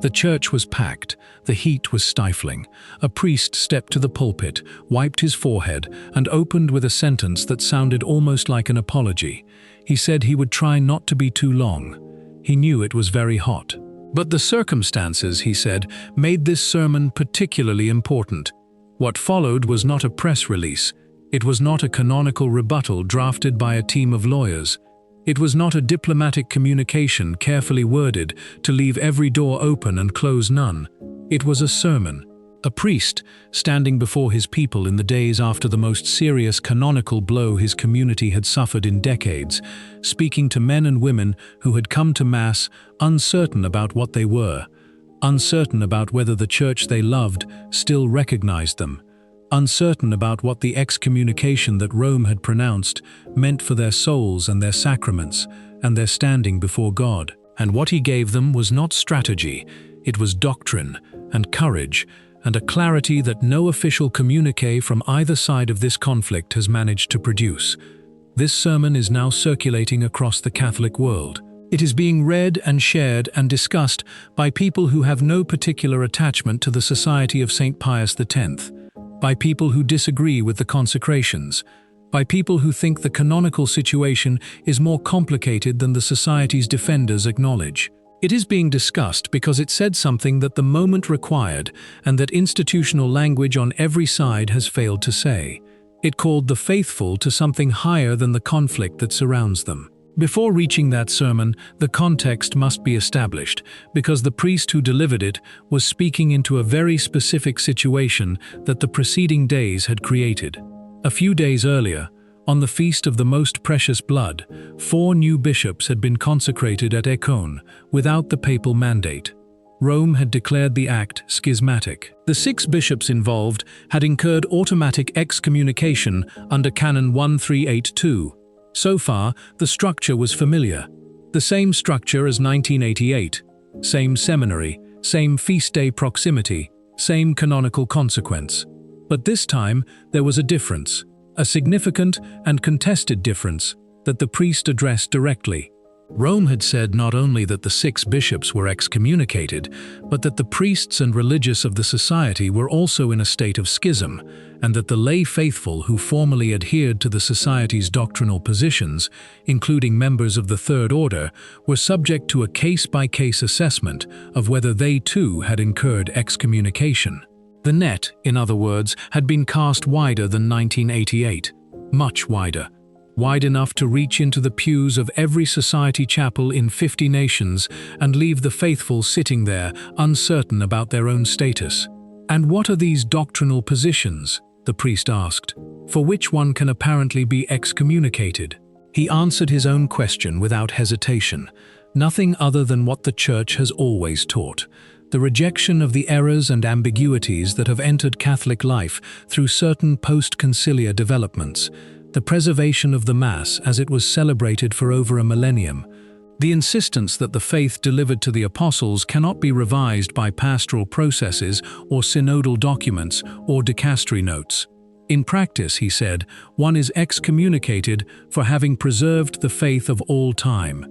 The church was packed, the heat was stifling. A priest stepped to the pulpit, wiped his forehead, and opened with a sentence that sounded almost like an apology. He said he would try not to be too long. He knew it was very hot. But the circumstances, he said, made this sermon particularly important. What followed was not a press release. It was not a canonical rebuttal drafted by a team of lawyers. It was not a diplomatic communication carefully worded to leave every door open and close none. It was a sermon. A priest, standing before his people in the days after the most serious canonical blow his community had suffered in decades, speaking to men and women who had come to Mass uncertain about what they were, uncertain about whether the church they loved still recognized them, uncertain about what the excommunication that Rome had pronounced meant for their souls and their sacraments and their standing before God. And what he gave them was not strategy, it was doctrine and courage and a clarity that no official communique from either side of this conflict has managed to produce. This sermon is now circulating across the Catholic world. It is being read and shared and discussed by people who have no particular attachment to the Society of St. Pius X, by people who disagree with the consecrations, by people who think the canonical situation is more complicated than the Society's defenders acknowledge. It is being discussed because it said something that the moment required and that institutional language on every side has failed to say. It called the faithful to something higher than the conflict that surrounds them. Before reaching that sermon, the context must be established, because the priest who delivered it was speaking into a very specific situation that the preceding days had created. A few days earlier, on the Feast of the Most Precious Blood, 4 new bishops had been consecrated at Econ, without the papal mandate. Rome had declared the act schismatic. The 6 bishops involved had incurred automatic excommunication under Canon 1382. So far, the structure was familiar. The same structure as 1988. Same seminary, same feast day proximity, same canonical consequence. But this time, there was a difference. A significant and contested difference that the priest addressed directly. Rome had said not only that the 6 bishops were excommunicated, but that the priests and religious of the society were also in a state of schism, and that the lay faithful who formerly adhered to the society's doctrinal positions, including members of the Third Order, were subject to a case-by-case assessment of whether they too had incurred excommunication. The net, in other words, had been cast wider than 1988, much wider. Wide enough to reach into the pews of every society chapel in 50 nations and leave the faithful sitting there, uncertain about their own status. And what are these doctrinal positions? The priest asked. For which one can apparently be excommunicated? He answered his own question without hesitation. Nothing other than what the Church has always taught. The rejection of the errors and ambiguities that have entered Catholic life through certain post-conciliar developments. The preservation of the Mass as it was celebrated for over a millennium. The insistence that the faith delivered to the apostles cannot be revised by pastoral processes or synodal documents or dicastery notes. In practice, he said, one is excommunicated for having preserved the faith of all time.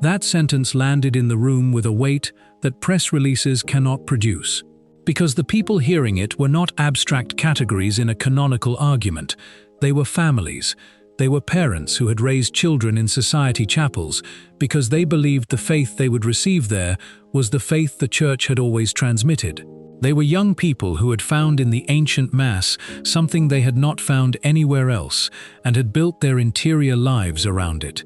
That sentence landed in the room with a weight that press releases cannot produce. Because the people hearing it were not abstract categories in a canonical argument. They were families. They were parents who had raised children in society chapels because they believed the faith they would receive there was the faith the Church had always transmitted. They were young people who had found in the ancient Mass something they had not found anywhere else and had built their interior lives around it.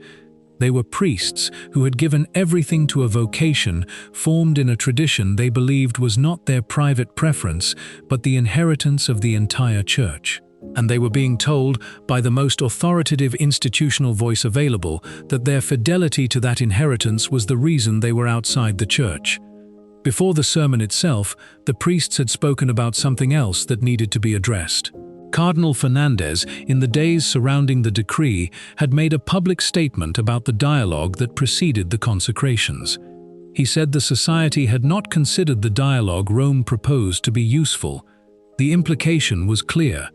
They were priests who had given everything to a vocation formed in a tradition they believed was not their private preference but the inheritance of the entire Church. And they were being told by the most authoritative institutional voice available that their fidelity to that inheritance was the reason they were outside the Church. Before the sermon itself, the priests had spoken about something else that needed to be addressed. Cardinal Fernández, in the days surrounding the decree, had made a public statement about the dialogue that preceded the consecrations. He said the society had not considered the dialogue Rome proposed to be useful. The implication was clear.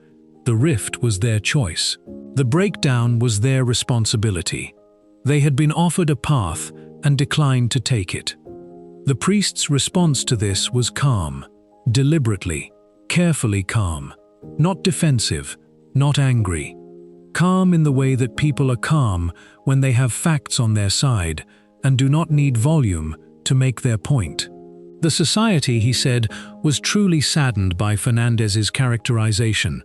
The rift was their choice. The breakdown was their responsibility. They had been offered a path and declined to take it. The priest's response to this was calm, deliberately, carefully calm, not defensive, not angry. Calm in the way that people are calm when they have facts on their side and do not need volume to make their point. The society, he said, was truly saddened by Fernandez's characterization.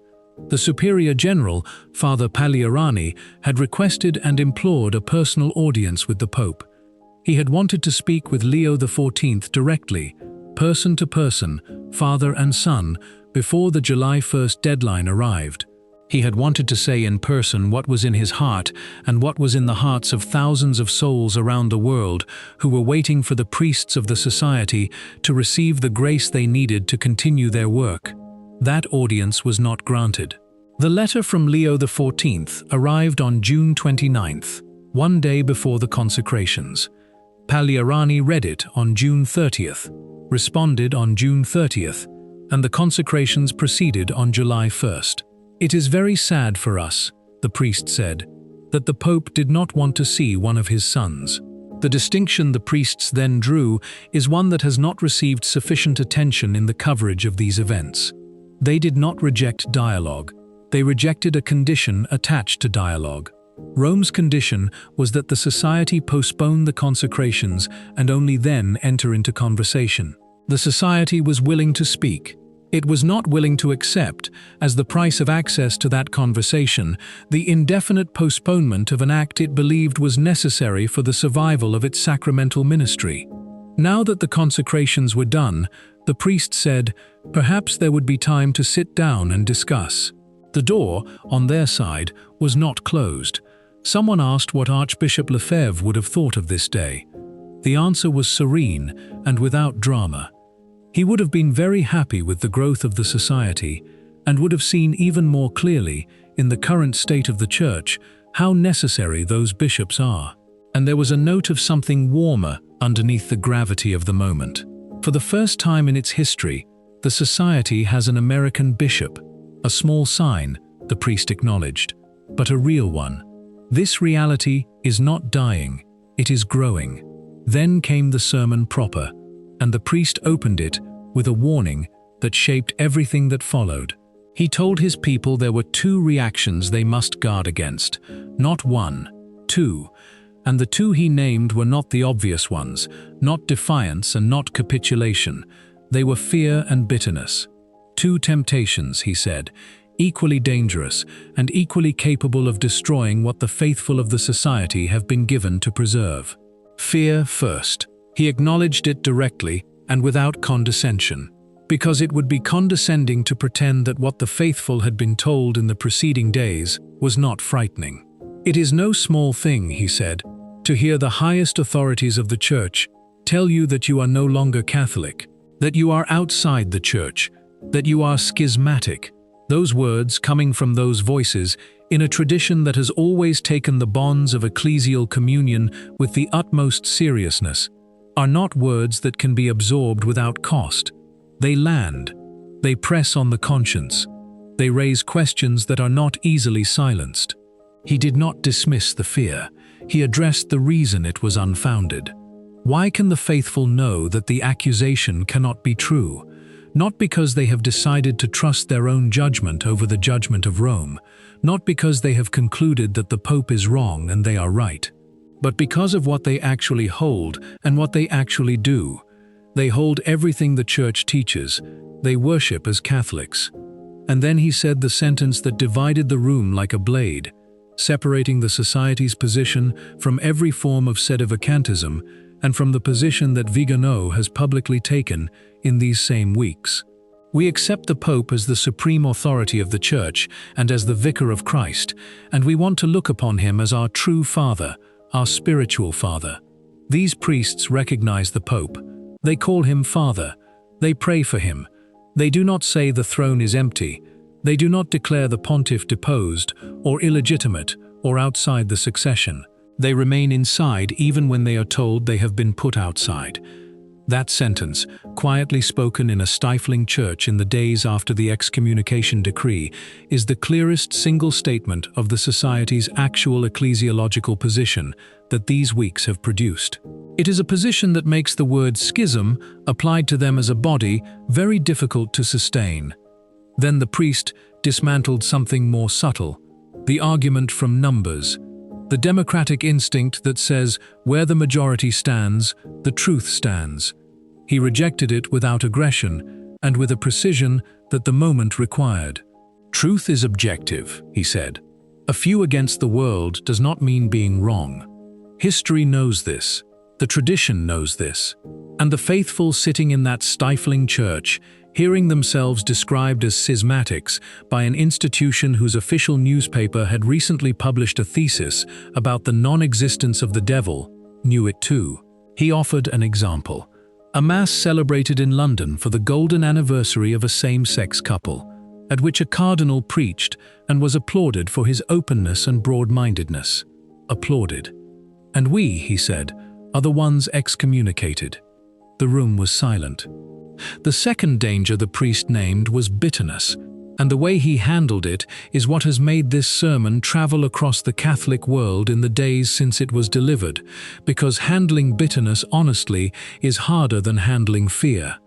The Superior General, Father Pagliarani, had requested and implored a personal audience with the Pope. He had wanted to speak with Leo XIV directly, person to person, father and son, before the July 1st deadline arrived. He had wanted to say in person what was in his heart and what was in the hearts of thousands of souls around the world who were waiting for the priests of the society to receive the grace they needed to continue their work. That audience was not granted. The letter from Leo XIV arrived on June 29th, one day before the consecrations. Pagliarani read it on June 30th, responded on June 30th, and the consecrations proceeded on July 1st. "It is very sad for us," the priest said, "that the Pope did not want to see one of his sons." The distinction the priests then drew is one that has not received sufficient attention in the coverage of these events. They did not reject dialogue. They rejected a condition attached to dialogue. Rome's condition was that the society postpone the consecrations and only then enter into conversation. The society was willing to speak. It was not willing to accept, as the price of access to that conversation, the indefinite postponement of an act it believed was necessary for the survival of its sacramental ministry. Now that the consecrations were done, the priest said, perhaps there would be time to sit down and discuss. The door, on their side, was not closed. Someone asked what Archbishop Lefebvre would have thought of this day. The answer was serene and without drama. He would have been very happy with the growth of the society and would have seen even more clearly, in the current state of the Church, how necessary those bishops are. And there was a note of something warmer underneath the gravity of the moment. For the first time in its history, the society has an American bishop. A small sign, the priest acknowledged, but a real one. This reality is not dying, it is growing. Then came the sermon proper, and the priest opened it with a warning that shaped everything that followed. He told his people there were two reactions they must guard against, not one, two. And the two he named were not the obvious ones, not defiance and not capitulation. They were fear and bitterness. Two temptations, he said, equally dangerous and equally capable of destroying what the faithful of the society have been given to preserve. Fear first. He acknowledged it directly and without condescension, because it would be condescending to pretend that what the faithful had been told in the preceding days was not frightening. It is no small thing, he said, to hear the highest authorities of the Church tell you that you are no longer Catholic, that you are outside the Church, that you are schismatic. Those words coming from those voices in a tradition that has always taken the bonds of ecclesial communion with the utmost seriousness are not words that can be absorbed without cost. They land. They press on the conscience. They raise questions that are not easily silenced. He did not dismiss the fear. He addressed the reason it was unfounded. Why can the faithful know that the accusation cannot be true? Not because they have decided to trust their own judgment over the judgment of Rome, not because they have concluded that the Pope is wrong and they are right, but because of what they actually hold and what they actually do. They hold everything the Church teaches. They worship as Catholics. And then he said the sentence that divided the room like a blade, separating the society's position from every form of sedevacantism and from the position that Vigano has publicly taken in these same weeks. We accept the Pope as the supreme authority of the Church and as the Vicar of Christ, and we want to look upon him as our true Father, our spiritual Father. These priests recognize the Pope. They call him Father. They pray for him. They do not say the throne is empty. They do not declare the pontiff deposed, or illegitimate, or outside the succession. They remain inside even when they are told they have been put outside. That sentence, quietly spoken in a stifling church in the days after the excommunication decree, is the clearest single statement of the Society's actual ecclesiological position that these weeks have produced. It is a position that makes the word schism, applied to them as a body, very difficult to sustain. Then the priest dismantled something more subtle, the argument from numbers, the democratic instinct that says, where the majority stands, the truth stands. He rejected it without aggression and with a precision that the moment required. Truth is objective, he said. A few against the world does not mean being wrong. History knows this, the tradition knows this, and the faithful sitting in that stifling church, hearing themselves described as schismatics by an institution whose official newspaper had recently published a thesis about the non-existence of the devil, knew it too. He offered an example. A mass celebrated in London for the golden anniversary of a same-sex couple, at which a cardinal preached and was applauded for his openness and broad-mindedness. Applauded. And we, he said, are the ones excommunicated. The room was silent. The second danger the priest named was bitterness, and the way he handled it is what has made this sermon travel across the Catholic world in the days since it was delivered, because handling bitterness honestly is harder than handling fear.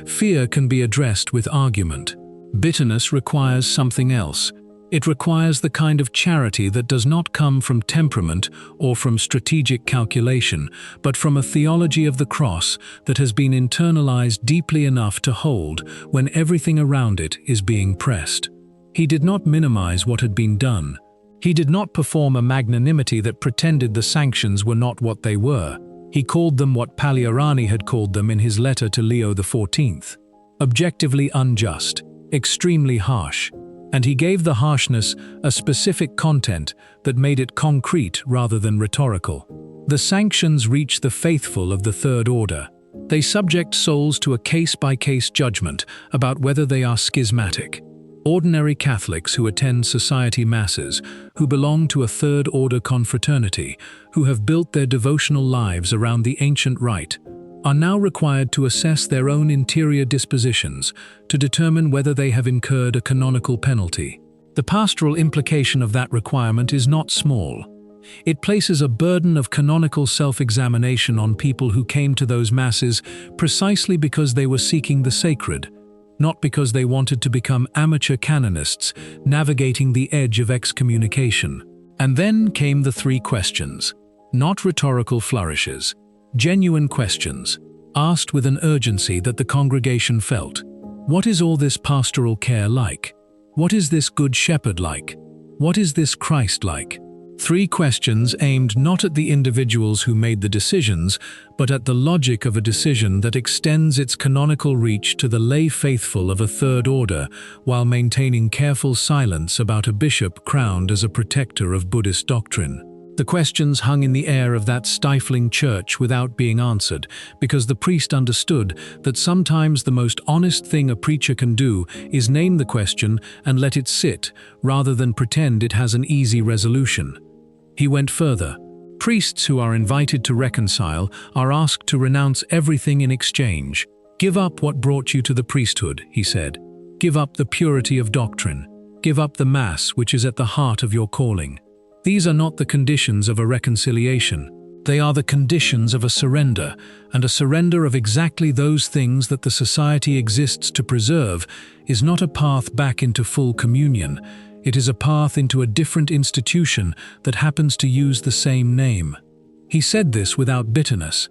Fear can be addressed with argument. Bitterness requires something else. It requires the kind of charity that does not come from temperament or from strategic calculation, but from a theology of the cross that has been internalized deeply enough to hold when everything around it is being pressed. He did not minimize what had been done. He did not perform a magnanimity that pretended the sanctions were not what they were. He called them what Pagliarani had called them in his letter to Leo XIV. Objectively unjust, extremely harsh. And he gave the harshness a specific content that made it concrete rather than rhetorical. The sanctions reach the faithful of the Third Order. They subject souls to a case-by-case judgment about whether they are schismatic. Ordinary Catholics who attend society masses, who belong to a Third Order confraternity, who have built their devotional lives around the ancient rite, are now required to assess their own interior dispositions to determine whether they have incurred a canonical penalty. The pastoral implication of that requirement is not small. It places a burden of canonical self-examination on people who came to those masses precisely because they were seeking the sacred, not because they wanted to become amateur canonists navigating the edge of excommunication. And then came the three questions, not rhetorical flourishes. Genuine questions, asked with an urgency that the congregation felt. What is all this pastoral care like? What is this Good Shepherd like? What is this Christ like? Three questions aimed not at the individuals who made the decisions, but at the logic of a decision that extends its canonical reach to the lay faithful of a Third Order while maintaining careful silence about a bishop crowned as a protector of Buddhist doctrine. The questions hung in the air of that stifling church without being answered, because the priest understood that sometimes the most honest thing a preacher can do is name the question and let it sit, rather than pretend it has an easy resolution. He went further. Priests who are invited to reconcile are asked to renounce everything in exchange. Give up what brought you to the priesthood, he said. Give up the purity of doctrine. Give up the Mass, which is at the heart of your calling. These are not the conditions of a reconciliation. They are the conditions of a surrender, and a surrender of exactly those things that the Society exists to preserve is not a path back into full communion. It is a path into a different institution that happens to use the same name. He said this without bitterness.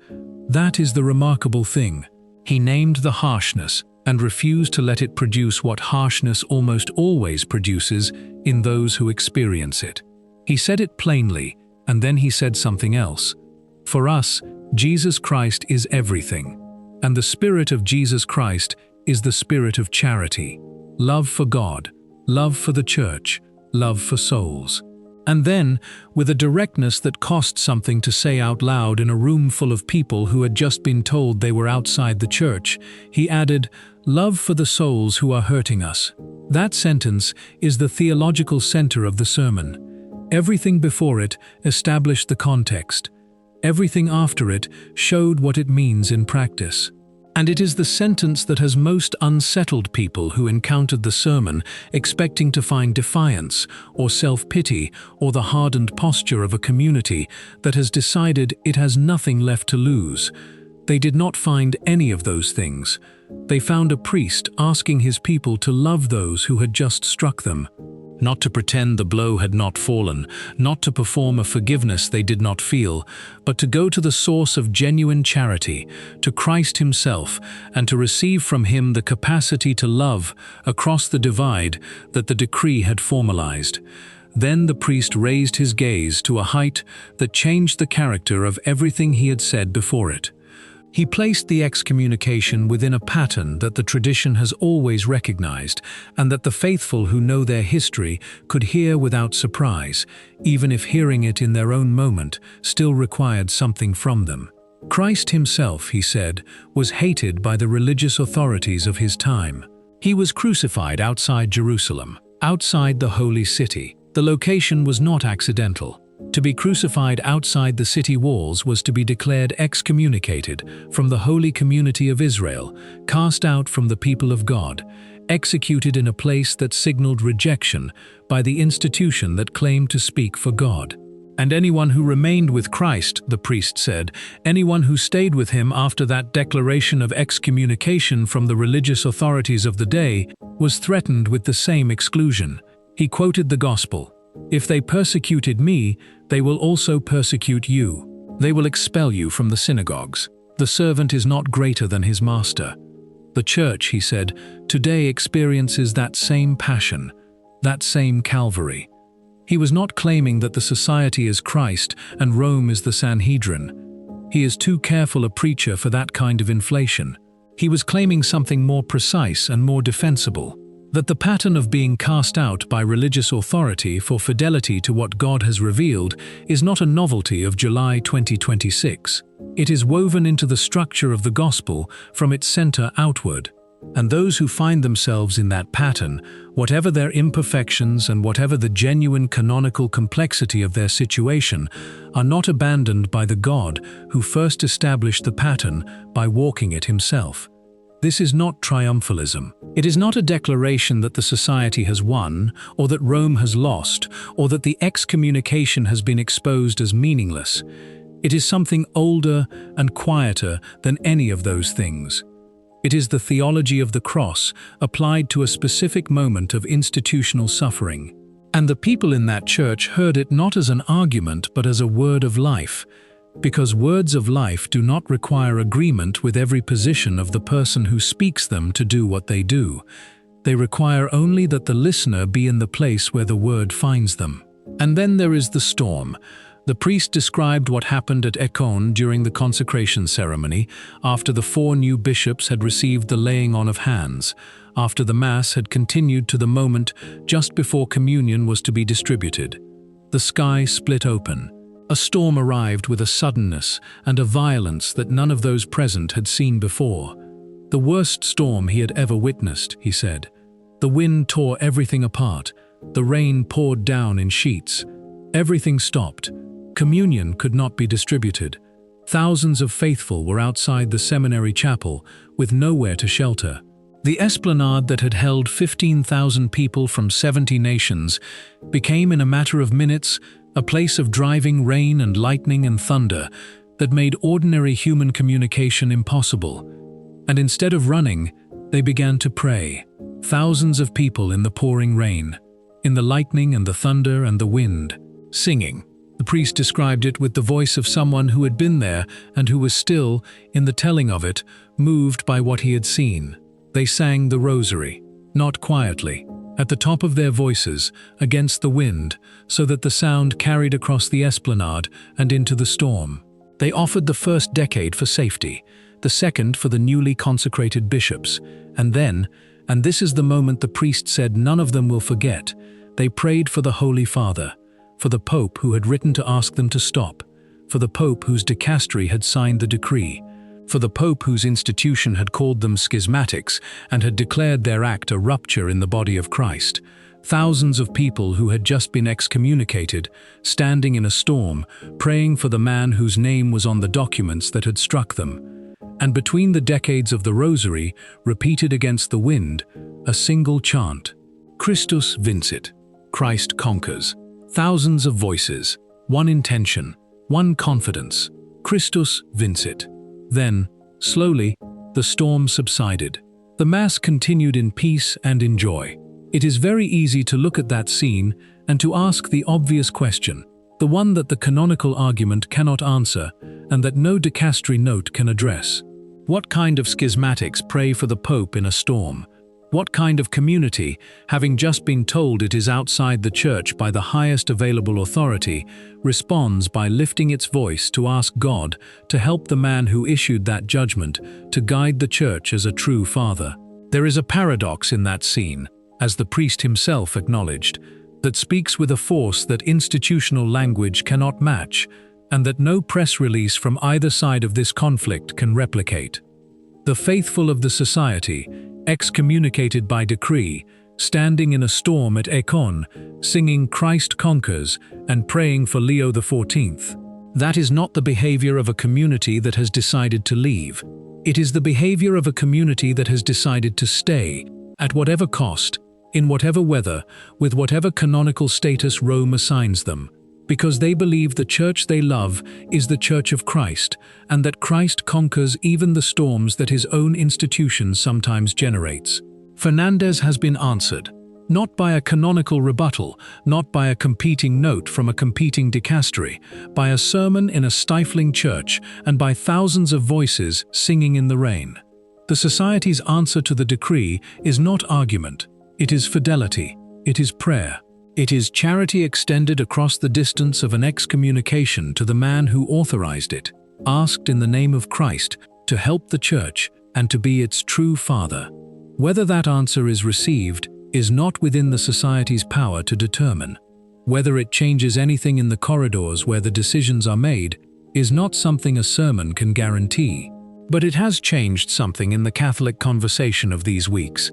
That is the remarkable thing. He named the harshness and refused to let it produce what harshness almost always produces in those who experience it. He said it plainly, and then he said something else. For us, Jesus Christ is everything, and the Spirit of Jesus Christ is the spirit of charity, love for God, love for the Church, love for souls. And then, with a directness that cost something to say out loud in a room full of people who had just been told they were outside the Church, he added, love for the souls who are hurting us. That sentence is the theological center of the sermon. Everything before it established the context. Everything after it showed what it means in practice. And it is the sentence that has most unsettled people who encountered the sermon, expecting to find defiance or self-pity or the hardened posture of a community that has decided it has nothing left to lose. They did not find any of those things. They found a priest asking his people to love those who had just struck them. Not to pretend the blow had not fallen, not to perform a forgiveness they did not feel, but to go to the source of genuine charity, to Christ himself, and to receive from him the capacity to love across the divide that the decree had formalized. Then the priest raised his gaze to a height that changed the character of everything he had said before it. He placed the excommunication within a pattern that the tradition has always recognized, and that the faithful who know their history could hear without surprise, even if hearing it in their own moment still required something from them. Christ himself, he said, was hated by the religious authorities of his time. He was crucified outside Jerusalem, outside the holy city. The location was not accidental. To be crucified outside the city walls was to be declared excommunicated from the holy community of Israel, cast out from the people of God, executed in a place that signaled rejection by the institution that claimed to speak for God. And anyone who remained with Christ, the priest said, anyone who stayed with him after that declaration of excommunication from the religious authorities of the day, was threatened with the same exclusion. He quoted the gospel. If they persecuted me, they will also persecute you. They will expel you from the synagogues. The servant is not greater than his master. The church, he said, today experiences that same passion, that same Calvary. He was not claiming that the society is Christ and Rome is the Sanhedrin. He is too careful a preacher for that kind of inflation. He was claiming something more precise and more defensible. That the pattern of being cast out by religious authority for fidelity to what God has revealed is not a novelty of July 2026. It is woven into the structure of the gospel from its center outward. And those who find themselves in that pattern, whatever their imperfections and whatever the genuine canonical complexity of their situation, are not abandoned by the God who first established the pattern by walking it himself. This is not triumphalism. It is not a declaration that the society has won, or that Rome has lost, or that the excommunication has been exposed as meaningless. It is something older and quieter than any of those things. It is the theology of the cross applied to a specific moment of institutional suffering. And the people in that church heard it not as an argument but as a word of life. Because words of life do not require agreement with every position of the person who speaks them to do what they do. They require only that the listener be in the place where the word finds them. And then there is the storm. The priest described what happened at Econ during the consecration ceremony, after the 4 new bishops had received the laying on of hands, after the Mass had continued to the moment just before communion was to be distributed. The sky split open. A storm arrived with a suddenness and a violence that none of those present had seen before. The worst storm he had ever witnessed, he said. The wind tore everything apart. The rain poured down in sheets. Everything stopped. Communion could not be distributed. Thousands of faithful were outside the seminary chapel with nowhere to shelter. The esplanade that had held 15,000 people from 70 nations became in a matter of minutes a place of driving rain and lightning and thunder that made ordinary human communication impossible. And instead of running, they began to pray. Thousands of people in the pouring rain, in the lightning and the thunder and the wind, singing. The priest described it with the voice of someone who had been there and who was still, in the telling of it, moved by what he had seen. They sang the rosary, not quietly, at the top of their voices, against the wind, so that the sound carried across the esplanade and into the storm. They offered the first decade for safety, the second for the newly consecrated bishops, and then, and this is the moment the priest said none of them will forget, they prayed for the Holy Father, for the Pope who had written to ask them to stop, for the Pope whose dicastery had signed the decree, For the Pope, whose institution had called them schismatics and had declared their act a rupture in the body of Christ. Thousands of people who had just been excommunicated, standing in a storm, praying for the man whose name was on the documents that had struck them. And between the decades of the Rosary, repeated against the wind, a single chant: Christus vincit, Christ conquers. Thousands of voices, one intention, one confidence: Christus vincit. Then, slowly, the storm subsided. The Mass continued in peace and in joy. It is very easy to look at that scene and to ask the obvious question, the one that the canonical argument cannot answer and that no dicastery note can address. What kind of schismatics pray for the Pope in a storm? What kind of community, having just been told it is outside the Church by the highest available authority, responds by lifting its voice to ask God to help the man who issued that judgment to guide the Church as a true father? There is a paradox in that scene, as the priest himself acknowledged, that speaks with a force that institutional language cannot match, and that no press release from either side of this conflict can replicate. The faithful of the society, excommunicated by decree, standing in a storm at Econ, singing Christ conquers and praying for Leo XIV. That is not the behavior of a community that has decided to leave. It is the behavior of a community that has decided to stay, at whatever cost, in whatever weather, with whatever canonical status Rome assigns them, because they believe the Church they love is the Church of Christ, and that Christ conquers even the storms that his own institution sometimes generates. Fernández has been answered, not by a canonical rebuttal, not by a competing note from a competing dicastery, by a sermon in a stifling church, and by thousands of voices singing in the rain. The Society's answer to the decree is not argument. It is fidelity, it is prayer. It is charity extended across the distance of an excommunication to the man who authorized it, asked in the name of Christ to help the Church and to be its true father. Whether that answer is received is not within the Society's power to determine. Whether it changes anything in the corridors where the decisions are made is not something a sermon can guarantee. But it has changed something in the Catholic conversation of these weeks,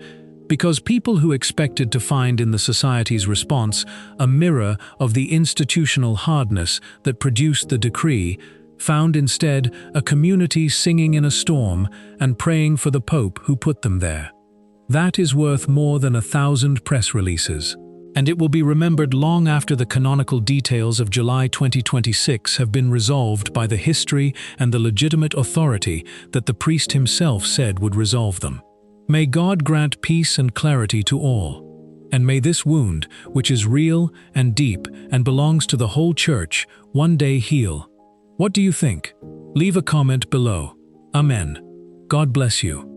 because people who expected to find in the Society's response a mirror of the institutional hardness that produced the decree, found instead a community singing in a storm and praying for the Pope who put them there. That is worth more than 1,000 press releases, and it will be remembered long after the canonical details of July 2026 have been resolved by the history and the legitimate authority that the priest himself said would resolve them. May God grant peace and clarity to all, and may this wound, which is real and deep and belongs to the whole Church, one day heal. What do you think? Leave a comment below. Amen. God bless you.